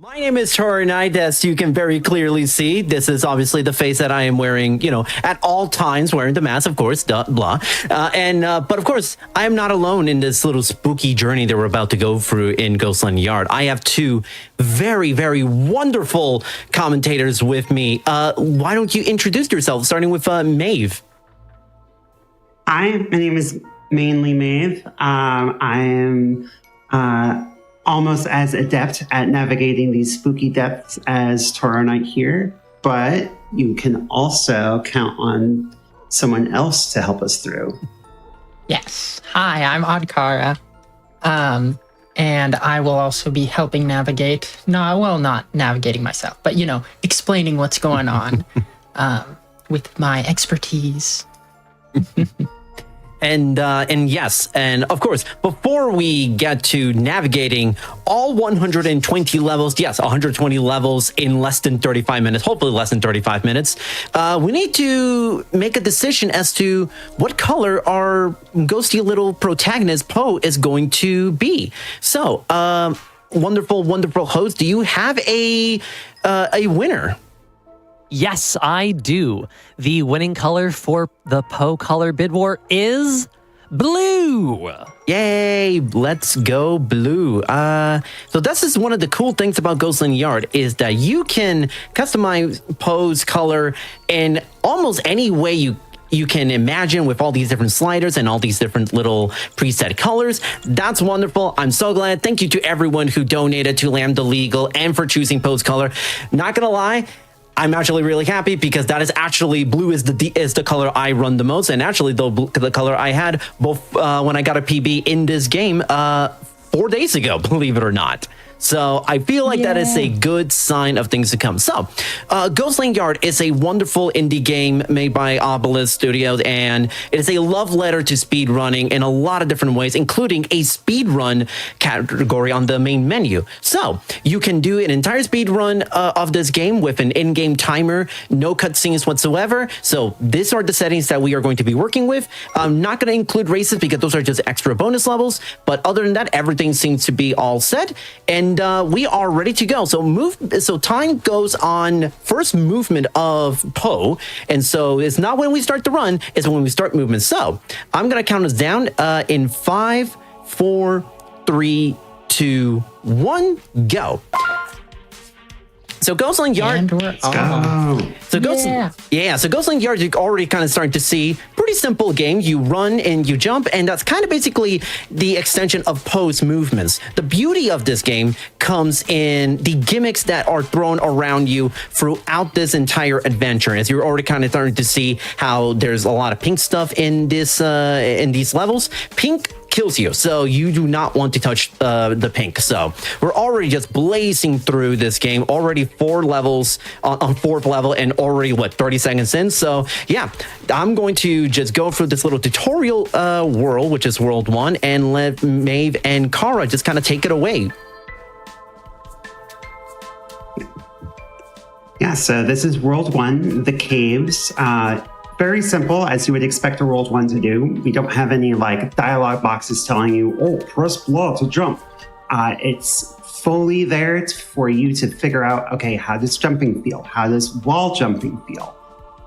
My name is Tor Knight, as you can very clearly see. This is obviously the face that I am wearing, at all times, wearing the mask, of course, blah. But of course, I am not alone in this little spooky journey that we're about to go through in Ghostland Yard. I have two very, very wonderful commentators with me. Why don't you introduce yourself, starting with Maeve? Hi, my name is mainly Maeve. I am almost as adept at navigating these spooky depths as Toro Knight here, but you can also count on someone else to help us through. Yes. Hi, I'm OddKara. And I will also be helping navigate. Not navigating myself, but, explaining what's going on with my expertise. And yes, and of course, before we get to navigating all 120 levels, yes, 120 levels in less than 35 minutes, hopefully less than 35 minutes, we need to make a decision as to what color our ghosty little protagonist, Poe, is going to be. So, wonderful, wonderful host, do you have a winner? Yes, I do. The winning color for the Poe color Bidwar is blue. Yay, let's go blue. So this is one of the cool things about Ghostland Yard is that you can customize Poe's color in almost any way you can imagine with all these different sliders and all these different little preset colors. That's wonderful. I'm so glad. Thank you to everyone who donated to Lambda Legal and for choosing Poe's color. Not gonna lie, I'm actually really happy because that is actually blue is the color I run the most, and actually the color I had both when I got a PB in this game 4 days ago, believe it or not. So I feel like that is a good sign of things to come. So Ghostland Yard is a wonderful indie game made by Obelisk Studios, and it is a love letter to speedrunning in a lot of different ways, including a speedrun category on the main menu. So you can do an entire speedrun of this game with an in-game timer, no cutscenes whatsoever. So these are the settings that we are going to be working with. I'm not going to include races because those are just extra bonus levels, but other than that, everything seems to be all set. And we are ready to go. So time goes on first movement of Poe, and so it's not when we start the run, it's when we start movement. So I'm gonna count us down in 5, 4, 3, 2, 1, go. So Ghostland Yard. And we're on. So Ghostland Yard, you're already kind of starting to see pretty simple game. You run and you jump, and that's kind of basically the extension of Poe's movements. The beauty of this game comes in the gimmicks that are thrown around you throughout this entire adventure. As you're already kind of starting to see how there's a lot of pink stuff in this in these levels. Pink kills you, so you do not want to touch the pink. So we're already just blazing through this game, already 4 levels on 4th level, and already 30 seconds in. So yeah, I'm going to just go through this little tutorial world, which is world 1, and let Maeve and Kara just kind of take it away. Yeah, so this is world 1, the caves. Very simple, as you would expect a World 1 to do. We don't have any dialogue boxes telling you, oh, press blah to jump. It's fully there for you to figure out, okay, how does jumping feel? How does wall jumping feel?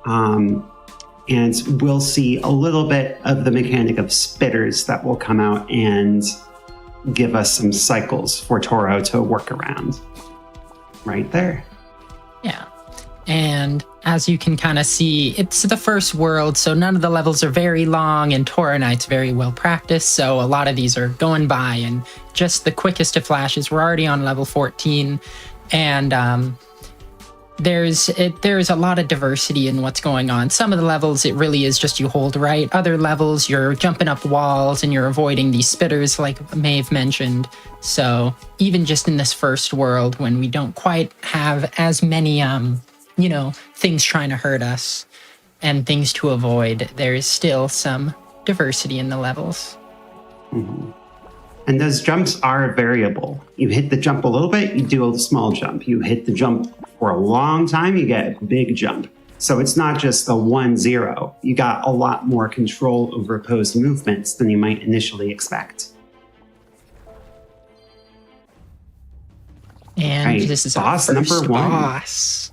And we'll see a little bit of the mechanic of spitters that will come out and give us some cycles for Toro to work around. Right there. Yeah. And as you can kind of see, it's the first world, so none of the levels are very long, and Toro Knight's very well practiced, so a lot of these are going by, and just the quickest of flashes. We're already on level 14, and there's a lot of diversity in what's going on. Some of the levels, it really is just you hold right. Other levels, you're jumping up walls, and you're avoiding these spitters, like Maeve mentioned. So even just in this first world, when we don't quite have as many things trying to hurt us and things to avoid, there is still some diversity in the levels. Mm-hmm. And those jumps are variable. You hit the jump a little bit, you do a small jump. You hit the jump for a long time, you get a big jump. So it's not just the 1-0. You got a lot more control over opposed movements than you might initially expect. And Right, this is boss our first number one. boss.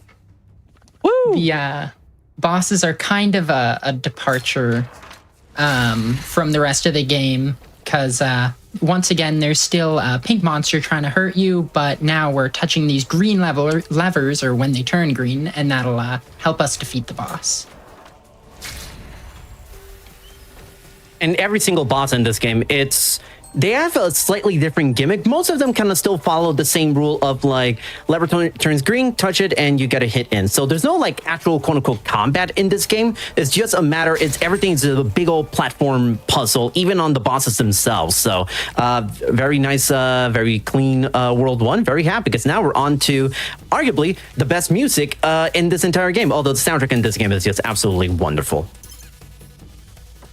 Woo! The bosses are kind of a departure from the rest of the game because once again, there's still a pink monster trying to hurt you, but now we're touching these green levers, or when they turn green, and that'll help us defeat the boss. And every single boss in this game, they have a slightly different gimmick. Most of them kind of still follow the same rule of like lever turns green, touch it, and you get a hit in. So there's no like actual quote unquote combat in this game. It's just a matter, everything's a big old platform puzzle, even on the bosses themselves. So very nice, very clean World 1. Very happy because now we're on to arguably the best music in this entire game. Although the soundtrack in this game is just absolutely wonderful.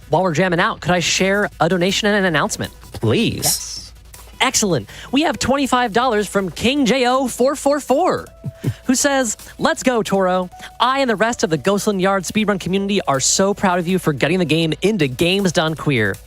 While we're jamming out, could I share a donation and an announcement? Please. Yes. Excellent. We have $25 from King JO444, who says, "Let's go, Toro. I and the rest of the Ghostland Yard speedrun community are so proud of you for getting the game into Games Done Queer.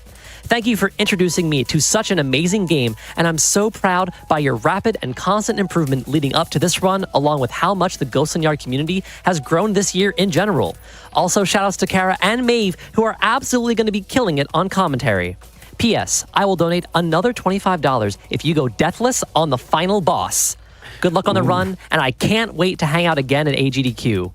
Thank you for introducing me to such an amazing game, and I'm so proud by your rapid and constant improvement leading up to this run, along with how much the Ghostland Yard community has grown this year in general. Also, shoutouts to Kara and Maeve, who are absolutely going to be killing it on commentary. P.S. I will donate another $25 if you go Deathless on the final boss. Good luck on the run, and I can't wait to hang out again at AGDQ.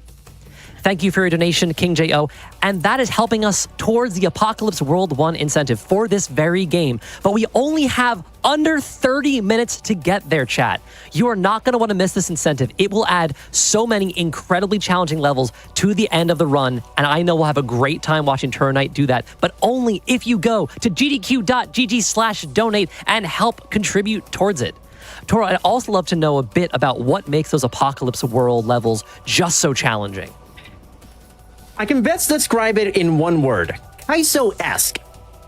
Thank you for your donation, King J.O., and that is helping us towards the Apocalypse World 1 incentive for this very game. But we only have under 30 minutes to get there, chat. You are not going to want to miss this incentive. It will add so many incredibly challenging levels to the end of the run, and I know we'll have a great time watching Turo Knight do that, but only if you go to gdq.gg/donate and help contribute towards it. Toro, I'd also love to know a bit about what makes those Apocalypse World levels just so challenging. I can best describe it in one word. Kaizo-esque.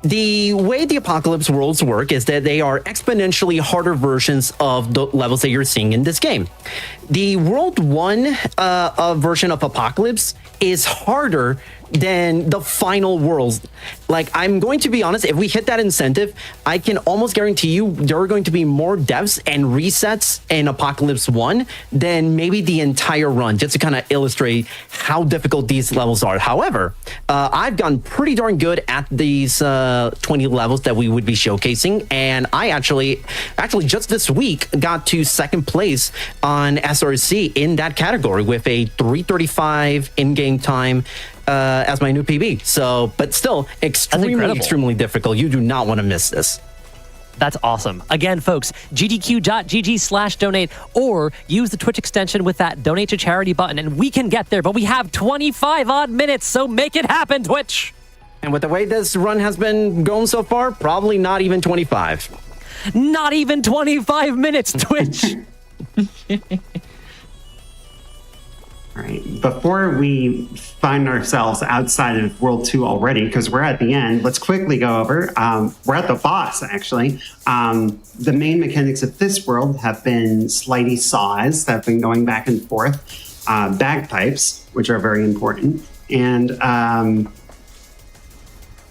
The way the Apocalypse worlds work is that they are exponentially harder versions of the levels that you're seeing in this game. The World 1 version of Apocalypse is harder than the final worlds. Like, I'm going to be honest, if we hit that incentive, I can almost guarantee you there are going to be more deaths and resets in Apocalypse 1 than maybe the entire run, just to kind of illustrate how difficult these levels are. However, I've gotten pretty darn good at these 20 levels that we would be showcasing, and I actually just this week got to second place on SRC in that category with a 3:35 in-game time as my new PB. So, but still, extremely difficult. You do not want to miss this. That's awesome. Again, folks, gdq.gg/donate or use the Twitch extension with that donate to charity button and we can get there, but we have 25 odd minutes, so make it happen, Twitch. And with the way this run has been going so far, probably not even 25. Not even 25 minutes, Twitch. All right. Before we find ourselves outside of World 2 already, because we're at the end, let's quickly go over. We're at the boss, actually. The main mechanics of this world have been slidey saws that have been going back and forth, bagpipes, which are very important, and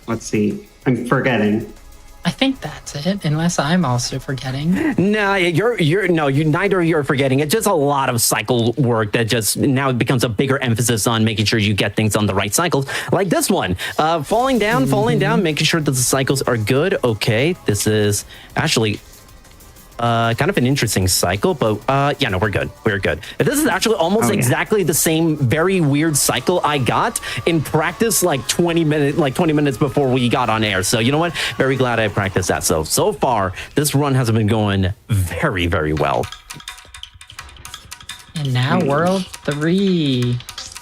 let's see, I'm forgetting. I think that's it, unless I'm also forgetting. No, neither of you are forgetting. It's just a lot of cycle work that just now it becomes a bigger emphasis on making sure you get things on the right cycles. Like this one, falling down, making sure that the cycles are good. Okay, this is actually kind of an interesting cycle, but yeah, no, we're good. We're good. This is actually almost exactly the same very weird cycle I got in practice like 20 minutes before we got on air. So you know what? Very glad I practiced that. So far, this run has been going very, very well. And now World 3.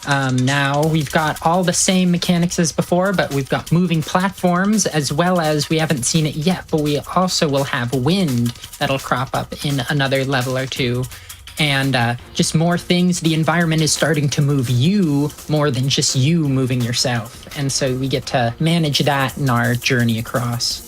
Now we've got all the same mechanics as before, but we've got moving platforms, as well as, we haven't seen it yet, but we also will have wind that'll crop up in another level or two. And just more things. The environment is starting to move you more than just you moving yourself. And so we get to manage that in our journey across.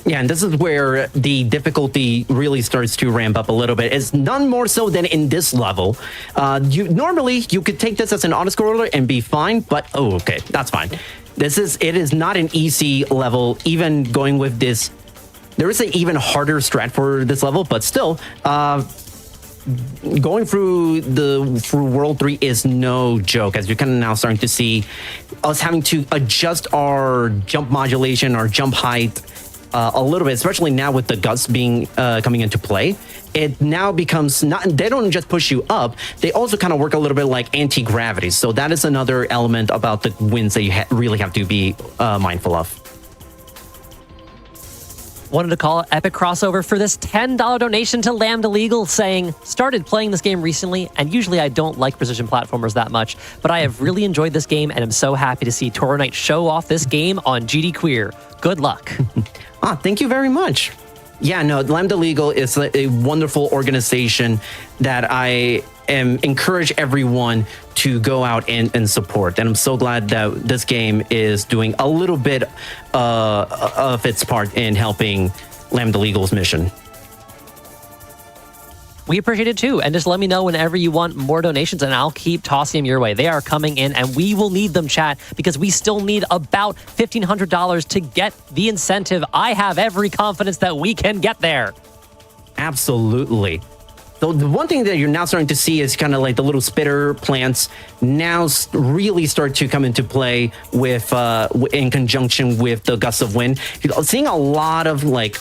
Yeah, and this is where the difficulty really starts to ramp up a little bit. It's none more so than in this level. Normally, you could take this as an auto-scroller and be fine, but, oh, okay, that's fine. It is not an easy level, even going with this there is an even harder strat for this level, but still, going through World 3 is no joke, as you're kind of now starting to see us having to adjust our jump modulation, our jump height a little bit, especially now with the gusts being coming into play. It now becomes not, they don't just push you up, they also kind of work a little bit like anti-gravity. So that is another element about the winds that you really have to be mindful of. Wanted to call it epic crossover for this $10 donation to Lambda Legal, saying, started playing this game recently, and usually I don't like precision platformers that much, but I have really enjoyed this game and am so happy to see Toro Knight show off this game on GDQueer. Good luck. Thank you very much. Yeah, no, Lambda Legal is a wonderful organization that I encourage everyone to go out and support. And I'm so glad that this game is doing a little bit of its part in helping Lambda Legal's mission. We appreciate it too. And just let me know whenever you want more donations and I'll keep tossing them your way. They are coming in and we will need them, chat, because we still need about $1,500 to get the incentive. I have every confidence that we can get there. Absolutely. So the one thing that you're now starting to see is kind of like the little spitter plants now really start to come into play with in conjunction with the gusts of wind. You're seeing a lot of like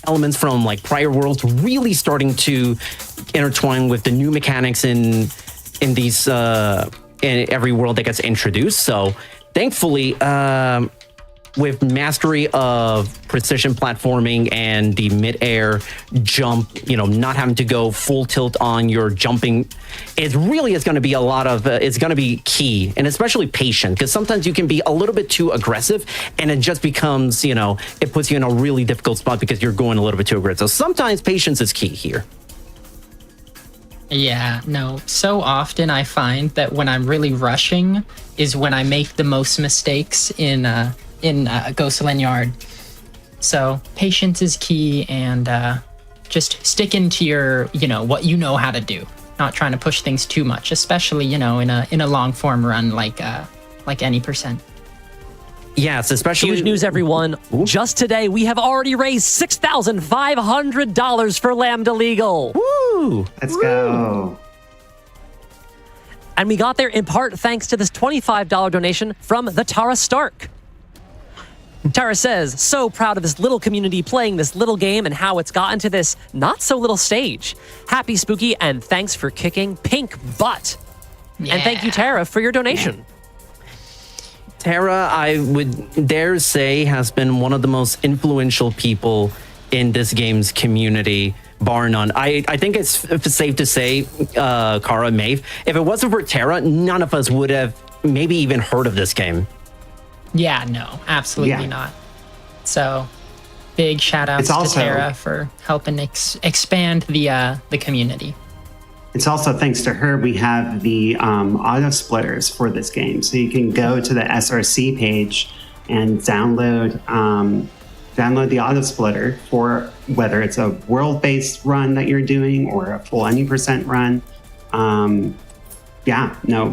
elements from like prior worlds really starting to intertwine with the new mechanics in these in every world that gets introduced. So thankfully, with mastery of precision platforming and the mid-air jump, not having to go full tilt on your jumping, it really is going to be a lot of, it's going to be key, and especially patient, because sometimes you can be a little bit too aggressive and it just becomes, it puts you in a really difficult spot because you're going a little bit too aggressive. So sometimes patience is key here. Yeah, no, so often I find that when I'm really rushing is when I make the most mistakes in Ghostland Yard. So patience is key, and just sticking to your, what you know how to do. Not trying to push things too much, especially, in a long form run like any percent. Yes, especially huge news, everyone. Ooh. Just today, we have already raised $6,500 for Lambda Legal. Woo! Let's go. And we got there in part thanks to this $25 donation from the Tara Stark. Tara says, so proud of this little community playing this little game and how it's gotten to this not so little stage. Happy Spooky and thanks for kicking pink butt. Yeah. And thank you, Tara, for your donation. Yeah. Tara, I would dare say, has been one of the most influential people in this game's community, bar none. I think it's safe to say, Kara, Maeve, if it wasn't for Tara, none of us would have maybe even heard of this game. Yeah, no, absolutely not. So, big shout outs to Tara for helping expand the community. It's also thanks to her we have the auto splitters for this game. So you can go to the SRC page and download the auto splitter for whether it's a world-based run that you're doing or a full any percent run.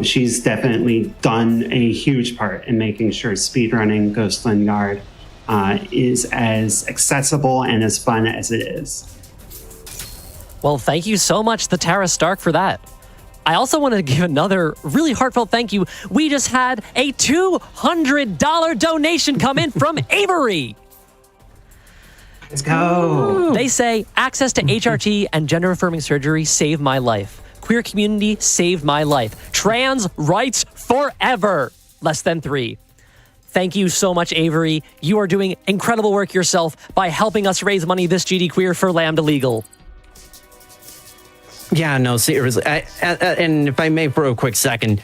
She's definitely done a huge part in making sure speedrunning Ghostland Yard is as accessible and as fun as it is. Well, thank you so much, the Tara Stark, for that. I also want to give another really heartfelt thank you. We just had a $200 donation come in from Avery. Let's go. They say, access to HRT and gender-affirming surgery saved my life. Queer community saved my life. Trans rights forever. Less than 3. Thank you so much, Avery. You are doing incredible work yourself by helping us raise money this GDQueer for Lambda Legal. Yeah, no, seriously. And if I may for a quick second,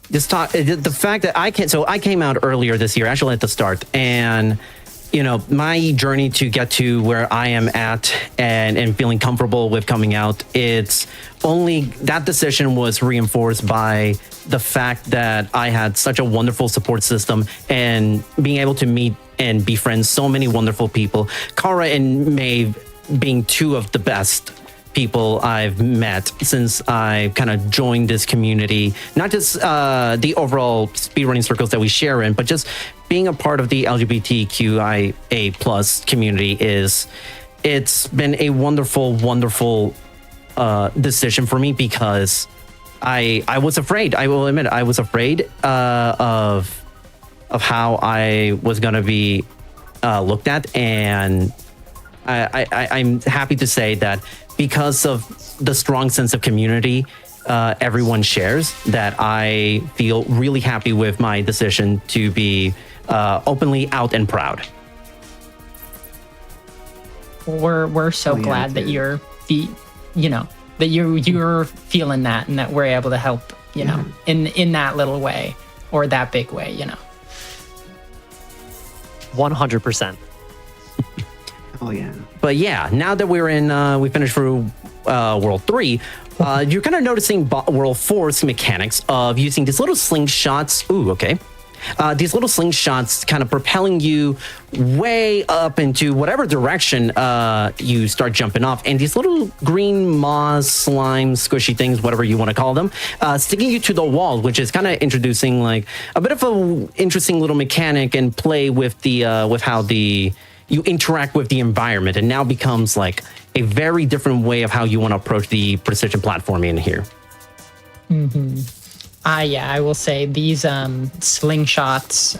just talk the fact that I came out earlier this year, actually at the start, and my journey to get to where I am at and feeling comfortable with coming out, it's only that decision was reinforced by the fact that I had such a wonderful support system and being able to meet and befriend so many wonderful people. Kara and Maeve being two of the best people I've met since I kind of joined this community, not just the overall speedrunning circles that we share in, but just being a part of the LGBTQIA plus community it's been a wonderful, wonderful decision for me because I was afraid. I will admit, I was afraid of how I was going to be looked at, and I'm happy to say that because of the strong sense of community everyone shares, that I feel really happy with my decision to be openly out and proud. We're so glad that you're that you're feeling that, and that we're able to help, in that little way or that big way, 100%. Oh yeah. But yeah, now that we're in, we finished through World 3, you're kind of noticing World 4's mechanics of using these little slingshots. Ooh, okay. These little slingshots kind of propelling you way up into whatever direction you start jumping off. And these little green moss, slime, squishy things, whatever you want to call them, sticking you to the wall, which is kind of introducing like a bit of a interesting little mechanic and play with the with how you interact with the environment, and now becomes like a very different way of how you want to approach the precision platforming in here. Yeah, I will say these slingshots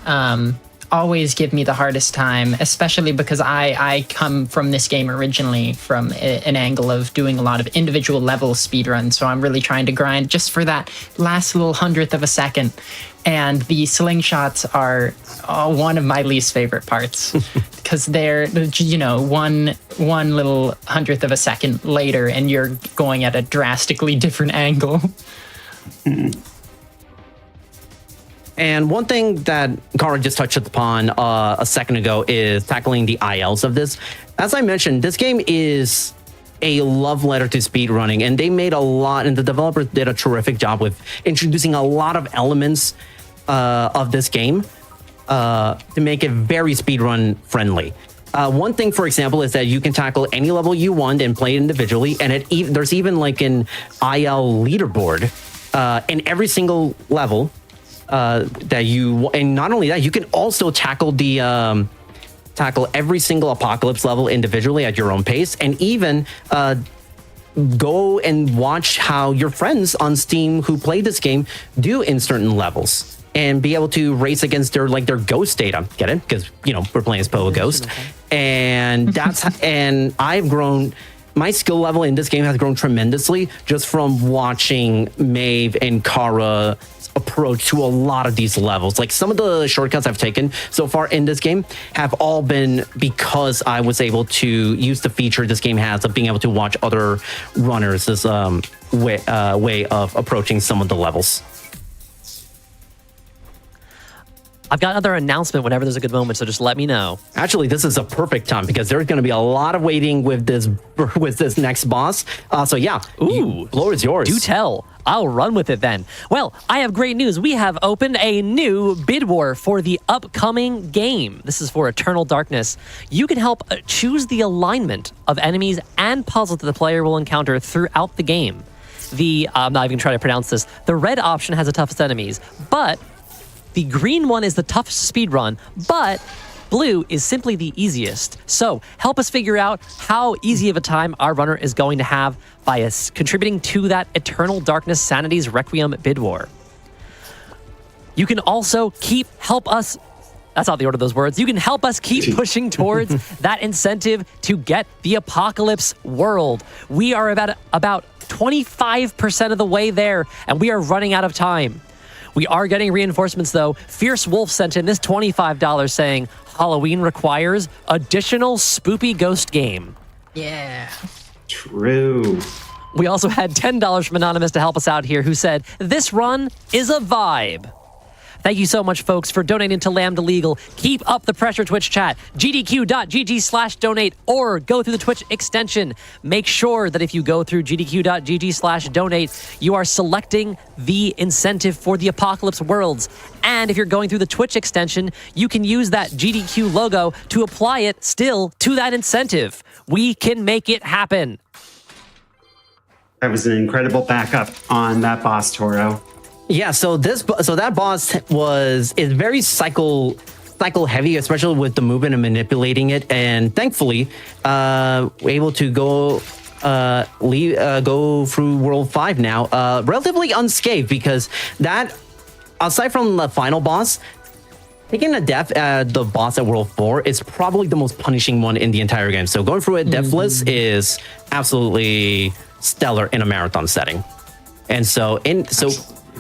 always give me the hardest time, especially because I come from this game originally from an angle of doing a lot of individual level speedruns, so I'm really trying to grind just for that last little 100th of a second. And the slingshots are one of my least favorite parts because they're, one little 100th of a second later and you're going at a drastically different angle. And one thing that Kara just touched upon a second ago is tackling the ILs of this. As I mentioned, this game is a love letter to speedrunning, and they made a lot, and the developers did a terrific job with introducing a lot of elements of this game to make it very speedrun friendly. One thing, for example, is that you can tackle any level you want and play it individually, and there's even like an IL leaderboard in every single level. And not only that, you can also tackle every single apocalypse level individually at your own pace, and even go and watch how your friends on Steam who play this game do in certain levels, and be able to race against their ghost data. Get it? Because we're playing as Poe Ghost, and and I've grown. My skill level in this game has grown tremendously just from watching Maeve and Kara approach to a lot of these levels. Like, some of the shortcuts I've taken so far in this game have all been because I was able to use the feature this game has of being able to watch other runners as way of approaching some of the levels. I've got another announcement whenever there's a good moment, so just let me know. Actually, this is a perfect time because there's going to be a lot of waiting with this next boss. So yeah, floor is yours. Do tell. I'll run with it then. Well, I have great news. We have opened a new Bidwar for the upcoming game. This is for Eternal Darkness. You can help choose the alignment of enemies and puzzles that the player will encounter throughout the game. I'm not even trying to pronounce this. The red option has the toughest enemies, but the green one is the toughest speed run, but blue is simply the easiest. So help us figure out how easy of a time our runner is going to have by us contributing to that Eternal Darkness Sanity's Requiem Bidwar. You can also help us. That's not the order of those words. You can help us keep pushing towards that incentive to get the Apocalypse World. We are about 25% of the way there, and we are running out of time. We are getting reinforcements, though. Fierce Wolf sent in this $25 saying, Halloween requires additional spoopy ghost game. Yeah. True. We also had $10 from Anonymous to help us out here, who said, this run is a vibe. Thank you so much, folks, for donating to Lambda Legal. Keep up the pressure, Twitch chat. GDQ.GG/donate or go through the Twitch extension. Make sure that if you go through GDQ.GG/donate, you are selecting the incentive for the Apocalypse Worlds. And if you're going through the Twitch extension, you can use that GDQ logo to apply it still to that incentive. We can make it happen. That was an incredible backup on that boss, Toro. Yeah, so that boss is very cycle cycle heavy, especially with the movement and manipulating it. And thankfully, able to go go through World 5 now relatively unscathed, because that, aside from the final boss, taking a death at the boss at World 4 is probably the most punishing one in the entire game. So going through it deathless is absolutely stellar in a marathon setting. And so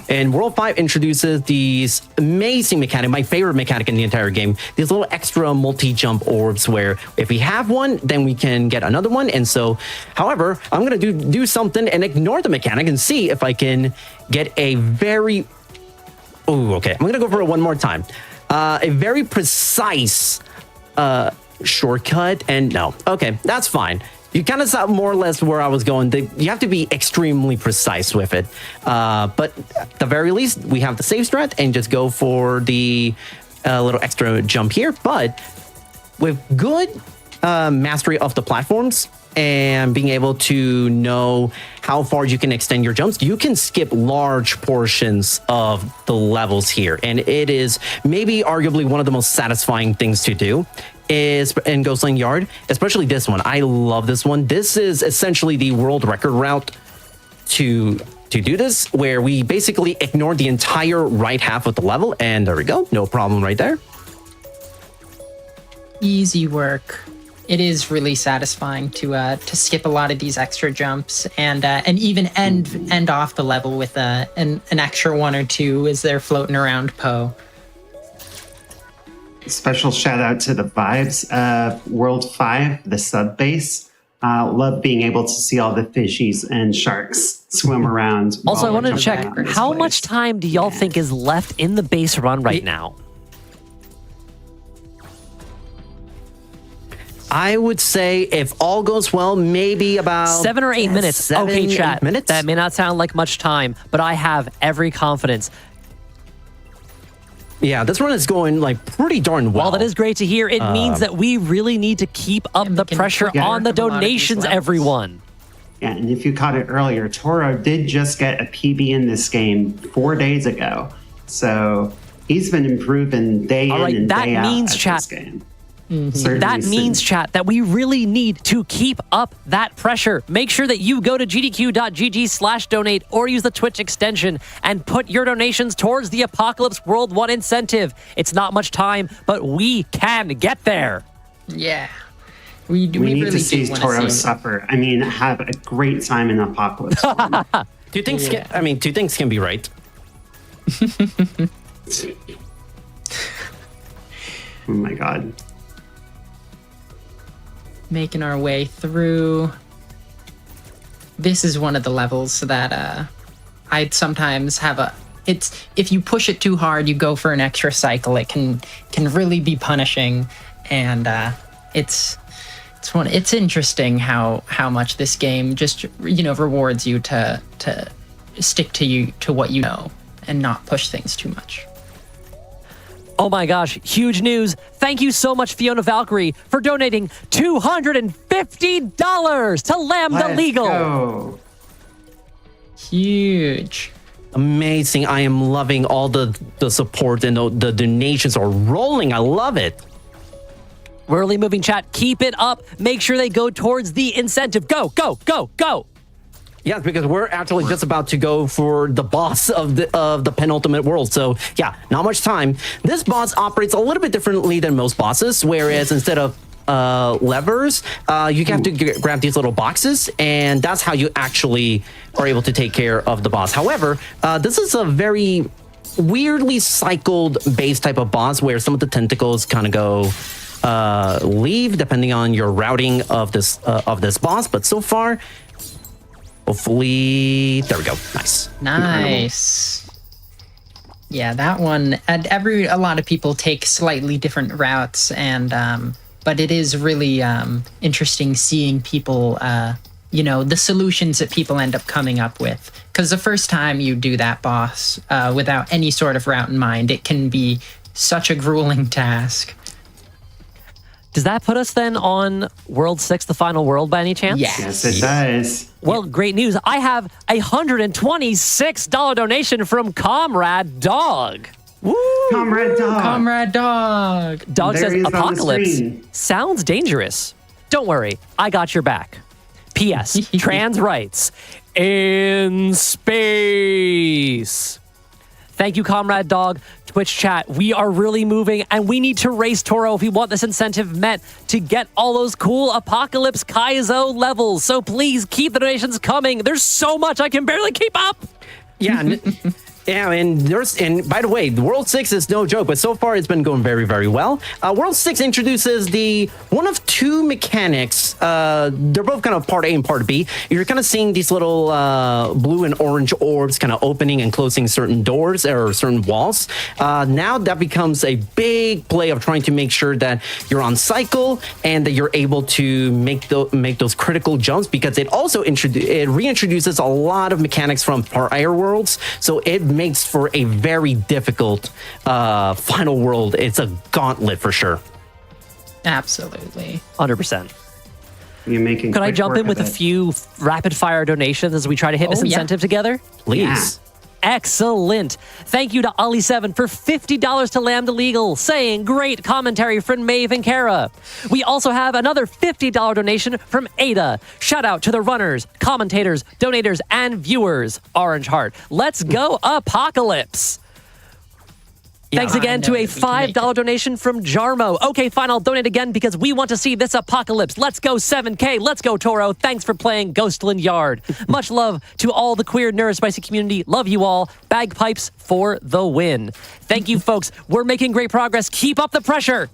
and World 5 introduces these amazing mechanic, my favorite mechanic in the entire game, these little extra multi-jump orbs where if we have one, then we can get another one. And so, however, I'm going to do something and ignore the mechanic and see if I can get a very... Oh, okay. I'm going to go for it one more time. A very precise shortcut, and no. Okay, that's fine. You kind of saw more or less where I was going. You have to be extremely precise with it. But at the very least, we have the safe strat and just go for the little extra jump here. But with good mastery of the platforms and being able to know how far you can extend your jumps, you can skip large portions of the levels here. And it is maybe arguably one of the most satisfying things to do is in Ghostland Yard, especially this one. I love this one. This is essentially the world record route to do this, where we basically ignore the entire right half of the level. And there we go. No problem right there. Easy work. It is really satisfying to skip a lot of these extra jumps and even end off the level with an extra one or two as they're floating around Poe. Special shout out to the vibes of World 5, the sub base. Love being able to see all the fishies and sharks swim around. Also, I wanted to check, how much time do y'all think is left in the base run right now? I would say, if all goes well, maybe about 7 or 8 minutes. Okay, chat. Minutes? That may not sound like much time, but I have every confidence. Yeah, this run is going like pretty darn well. Well, that is great to hear. It means that we really need to keep up the pressure on the donations, everyone. Yeah, and if you caught it earlier, Toro did just get a PB in this game 4 days ago. So he's been improving day in and day out at this game. That means, chat, that we really need to keep up that pressure. Make sure that you go to gdq.gg/donate or use the Twitch extension and put your donations towards the Apocalypse World 1 incentive. It's not much time, but we can get there. Yeah. We need really to see Toro suffer. I mean, have a great time in Apocalypse. Two things can be right. Oh my God. Making our way through. This is one of the levels that I'd sometimes have it's if you push it too hard, you go for an extra cycle, it can really be punishing, and it's interesting how much this game just rewards you to stick to what you know and not push things too much. Oh my gosh, huge news. Thank you so much, Fiona Valkyrie, for donating $250 to Lambda Legal. Go. Huge. Amazing. I am loving all the support, and the donations are rolling. I love it. Early moving, chat. Keep it up. Make sure they go towards the incentive. Go, go, go, go. Yeah, because we're actually just about to go for the boss of the penultimate world. So yeah, not much time. This boss operates a little bit differently than most bosses, whereas instead of levers, you have to grab these little boxes, and that's how you actually are able to take care of the boss. However, this is a very weirdly cycled base type of boss where some of the tentacles kind of go leave depending on your routing of this boss. But so far, hopefully, there we go. Nice. Nice. Yeah, that one. And a lot of people take slightly different routes, and but it is really interesting seeing people, the solutions that people end up coming up with. Because the first time you do that boss without any sort of route in mind, it can be such a grueling task. Does that put us then on World 6, the final world, by any chance? Yes, it does. Well, great news. I have a $126 donation from Comrade Dog. Woo! Comrade Dog. Comrade Dog. Dog There says he is on the apocalypse screen. sounds dangerous. Don't worry, I got your back. P.S. Trans rights in space. Thank you, Comrade Dog. Twitch chat, we are really moving, and we need to race Toro if we want this incentive met to get all those cool Apocalypse Kaizo levels. So please keep the donations coming. There's so much I can barely keep up. Yeah. Yeah, and by the way, the World 6 is no joke, but so far it's been going very, very well. World 6 introduces one of two mechanics. They're both kind of part A and part B. You're kind of seeing these little blue and orange orbs kind of opening and closing certain doors or certain walls. Now that becomes a big play of trying to make sure that you're on cycle and that you're able to make those critical jumps, because it also reintroduces a lot of mechanics from prior worlds. So it makes for a very difficult final world. It's a gauntlet for sure. Absolutely. 100%. You're making. Could I quick jump work in with a of it. few rapid fire donations as we try to hit this Oh, yeah. incentive together? Please. Excellent. Thank you to Ali7 for $50 to Lambda Legal, saying great commentary from Maeve and Kara. We also have another $50 donation from Ada. Shout out to the runners, commentators, donators, and viewers. Orange Heart. Let's go, Apocalypse. Thanks again to a $5 donation from Jarmo. Okay, fine, I'll donate again because we want to see this apocalypse. Let's go 7K. Let's go, Toro. Thanks for playing Ghostland Yard. Much love to all the queer Neurospicy community. Love you all. Bagpipes for the win. Thank you, folks. We're making great progress. Keep up the pressure.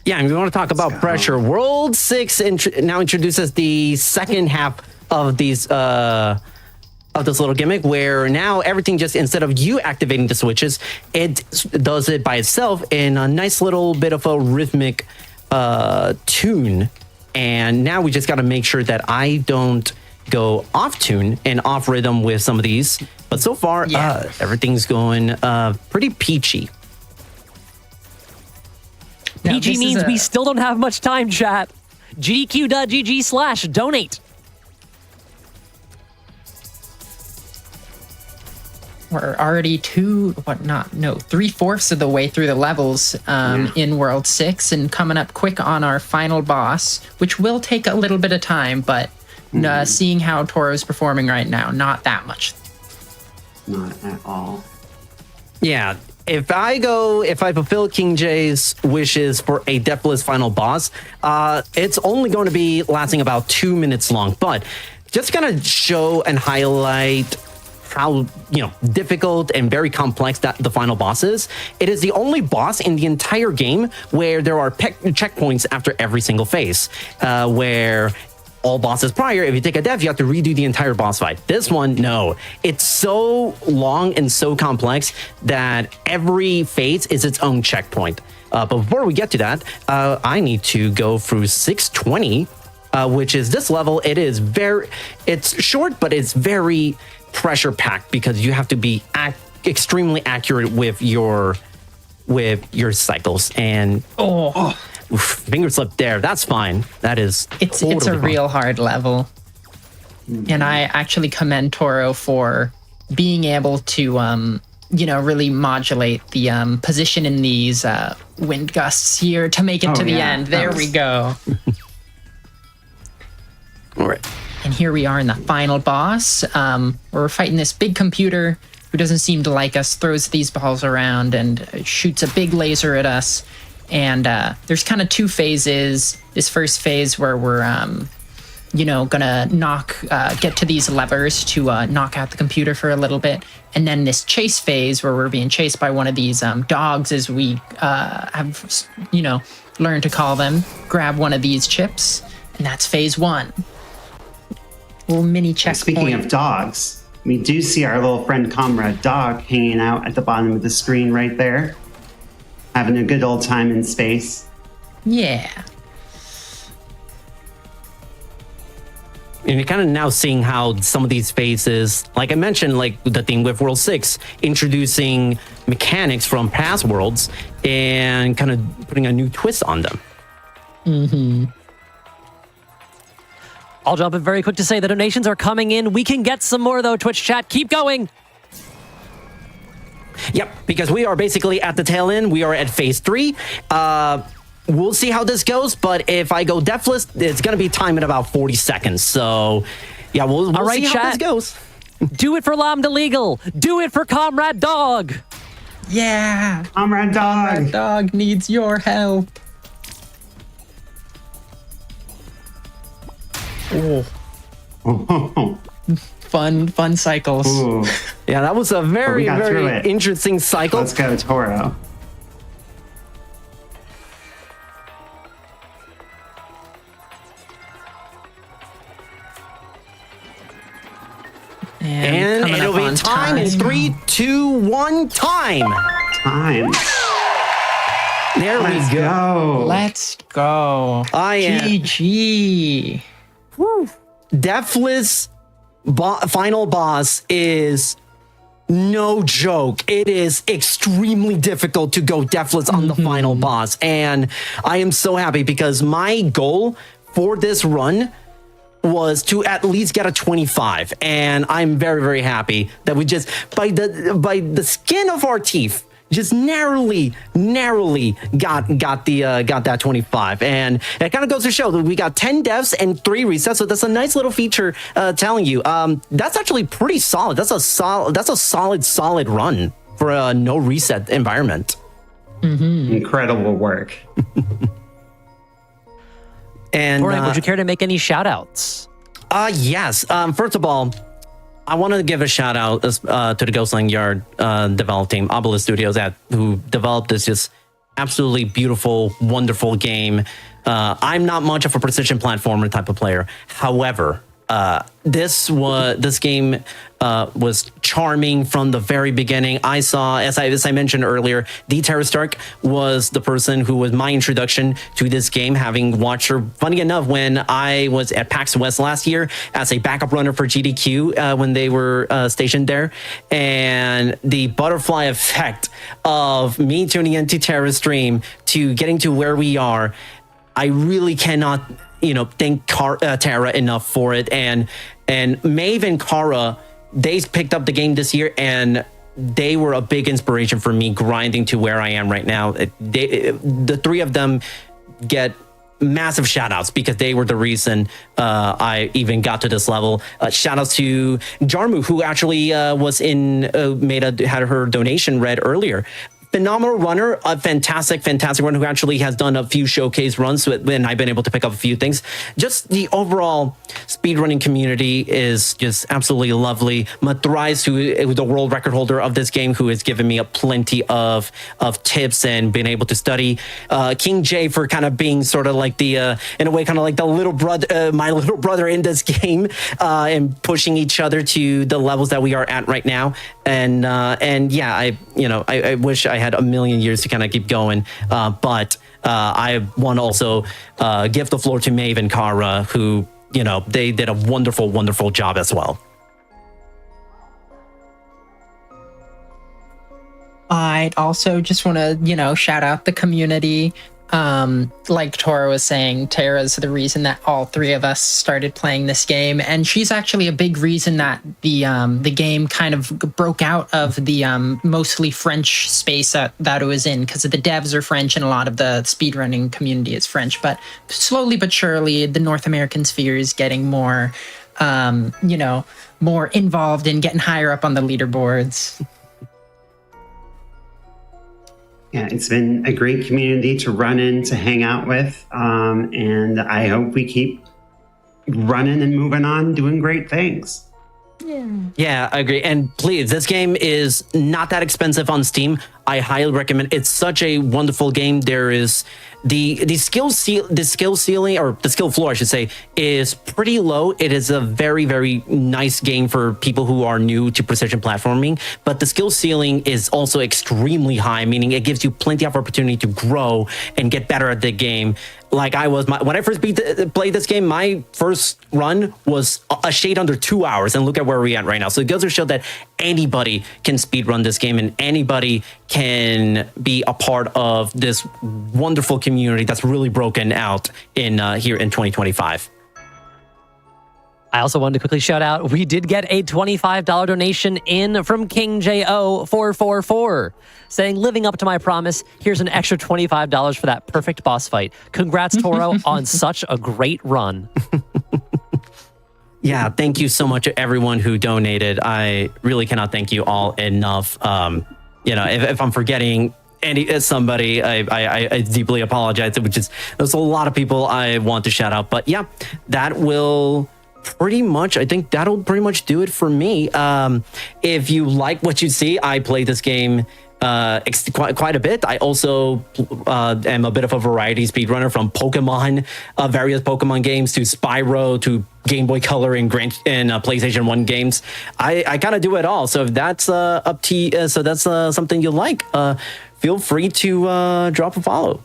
Yeah, and we want to talk about pressure. World 6 now introduces the second half of these of this little gimmick, where now everything, just instead of you activating the switches, it does it by itself in a nice little bit of a rhythmic tune. And now we just got to make sure that I don't go off tune and off rhythm with some of these. But so far, everything's going pretty peachy. Now, PG this means is we still don't have much time, chat. GDQ.gg/donate. We're already 3/4 of the way through the levels in World 6 and coming up quick on our final boss, which will take a little bit of time, but seeing how Toro's performing right now, not that much. Not at all. Yeah, if I fulfill King J's wishes for a Deathless final boss, it's only going to be lasting about 2 minutes long. But just gonna show and highlight how difficult and very complex that the final boss is. It is the only boss in the entire game where there are checkpoints after every single phase, where all bosses prior, if you take a death, you have to redo the entire boss fight. This one, no. It's so long and so complex that every phase is its own checkpoint. But before we get to that, I need to go through 620, which is this level. It's short, but it's very pressure packed because you have to be extremely accurate with your cycles. And finger slip there. That's fine. That is It's totally a fine. real hard level. And I actually commend Toro for being able to really modulate the position in these wind gusts here to make it to the end. There we go. All right. And here we are in the final boss. We're fighting this big computer who doesn't seem to like us, throws these balls around and shoots a big laser at us. And there's kind of two phases. This first phase where we're, gonna get to these levers to knock out the computer for a little bit. And then this chase phase where we're being chased by one of these dogs, as we have, learned to call them. Grab one of these chips, and that's phase 1. Little mini checkpoint. Speaking of dogs, we do see our little friend Comrade Dog hanging out at the bottom of the screen right there, having a good old time in space. Yeah. And you're kind of now seeing how some of these phases, like I mentioned, like the thing with World 6, introducing mechanics from past worlds and kind of putting a new twist on them. Mm-hmm. I'll jump in very quick to say the donations are coming in. We can get some more, though, Twitch chat. Keep going. Yep, because we are basically at the tail end. We are at phase 3. We'll see how this goes, but if I go Deathless, it's going to be time in about 40 seconds. So, yeah, we'll All right, see how this chat. goes. Do it for Lambda Legal. Do it for Comrade Dog. Yeah. Comrade Dog. That dog needs your help. Oh, Oh, fun cycles. ooh. Yeah, that was a very, got through very it. interesting cycle. Let's go, Toro. And coming it'll up be on time in 3, 2, 1, time. Time. There Let's we go. go. Let's go. I am- GG. Deathless final boss is no joke. It is extremely difficult to go Deathless on the final boss. And I am so happy because my goal for this run was to at least get a 25. And I'm very, very happy that we just, by the skin of our teeth, just narrowly got that 25. And it kind of goes to show that we got 10 deaths and 3 resets. So that's a nice little feature telling you. That's actually pretty solid. That's a solid run for a no reset environment. Incredible work. And Fortnite, would you care to make any shout outs? yes. First of all, I want to give a shout out to the Ghostland Yard develop team, Obelisk Studios, who developed this just absolutely beautiful, wonderful game. I'm not much of a precision platformer type of player. However, this game was charming from the very beginning. I saw, as I mentioned earlier, the Tara Stark was the person who was my introduction to this game, having watched her, funny enough, when I was at PAX West last year as a backup runner for GDQ when they were stationed there. And the butterfly effect of me tuning into Tara's stream to getting to where we are, I really cannot thank Tara enough for it. And Maeve and Kara, they picked up the game this year, and they were a big inspiration for me grinding to where I am right now. The 3 of them get massive shout outs because they were the reason I even got to this level. Shout outs to Jarmu, who actually had her donation read earlier. Phenomenal runner, a fantastic runner who actually has done a few showcase runs, and I've been able to pick up a few things. Just the overall speedrunning community is just absolutely lovely. Mathrais, who is the world record holder of this game, who has given me a plenty of tips and been able to study. King J for kind of being sort of like the, in a way, kind of like the little brother, my little brother in this game, and pushing each other to the levels that we are at right now. And yeah, I wish I had a million years to kind of keep going, but I want to also give the floor to Maeve and Kara, who they did a wonderful job as well. I'd also just want to, shout out the community. Like Tora was saying, Tara's the reason that all 3 of us started playing this game, and she's actually a big reason that the game kind of broke out of the mostly French space that it was in, because the devs are French and a lot of the speedrunning community is French. But slowly but surely, the North American sphere is getting more, more involved in getting higher up on the leaderboards. Yeah, it's been a great community to run in, to hang out with, and I hope we keep running and moving on, doing great things. Yeah, I agree. And please, this game is not that expensive on Steam. I highly recommend. It's such a wonderful game. There is the skill ceiling, or the skill floor, I should say, is pretty low. It is a very nice game for people who are new to precision platforming. But the skill ceiling is also extremely high, meaning it gives you plenty of opportunity to grow and get better at the game. Like I was, when I first played this game, my first run was a shade under 2 hours, and look at where we're at right now. So it goes to show that anybody can speedrun this game, and anybody can be a part of this wonderful community that's really broken out in here in 2025. I also wanted to quickly shout out, we did get a $25 donation in from King JO444 saying, living up to my promise, here's an extra $25 for that perfect boss fight. Congrats, Toro, on such a great run. Yeah, thank you so much to everyone who donated. I really cannot thank you all enough. If I'm forgetting somebody, I deeply apologize. There's a lot of people I want to shout out, but yeah, that'll pretty much do it for me. If you like what you see, I play this game quite a bit. I also am a bit of a variety speedrunner, from Pokemon, various Pokemon games, to Spyro, to Game Boy Color and PlayStation 1 games. I kind of do it all. So if that's up to you, so that's something you like, feel free to drop a follow.